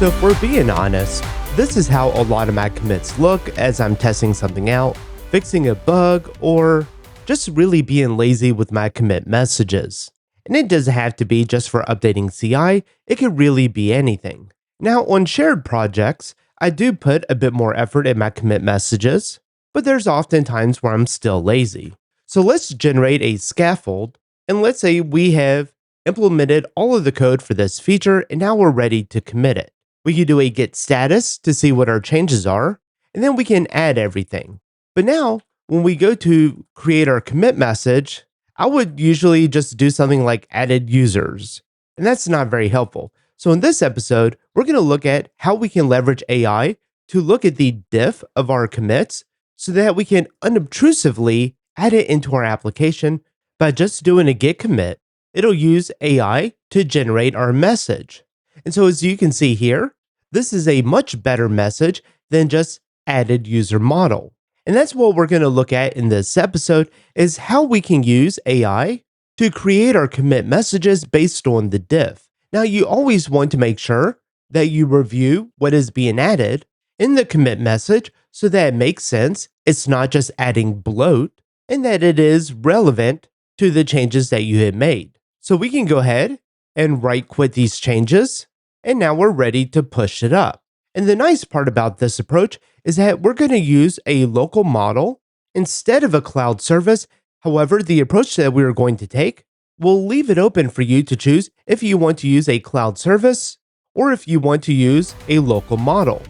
So if we're being honest, this is how a lot of my commits look as I'm testing something out, fixing a bug, or just really being lazy with my commit messages. And it doesn't have to be just for updating CI, it could really be anything. Now on shared projects, I do put a bit more effort in my commit messages, but there's often times where I'm still lazy. So let's generate a scaffold, and let's say we have implemented all of the code for this feature and now we're ready to commit it. We can do a get status to see what our changes are, and then we can add everything. But now, when we go to create our commit message, I would usually just do something like added users, and that's not very helpful. So in this episode, we're going to look at how we can leverage AI to look at the diff of our commits so that we can unobtrusively add it into our application by just doing a git commit. It'll use AI to generate our message. And so as you can see here, this is a much better message than just added user model. And that's what we're going to look at in this episode is how we can use AI to create our commit messages based on the diff. Now you always want to make sure that you review what is being added in the commit message so that it makes sense, it's not just adding bloat, and that it is relevant to the changes that you had made. So we can go ahead and right quit these changes, and now we're ready to push it up. And the nice part about this approach is that we're going to use a local model instead of a cloud service. However, the approach that we are going to take will leave it open for you to choose if you want to use a cloud service or if you want to use a local model.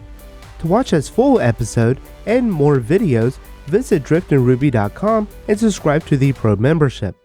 To watch this full episode and more videos, visit driftingruby.com and subscribe to the Pro membership.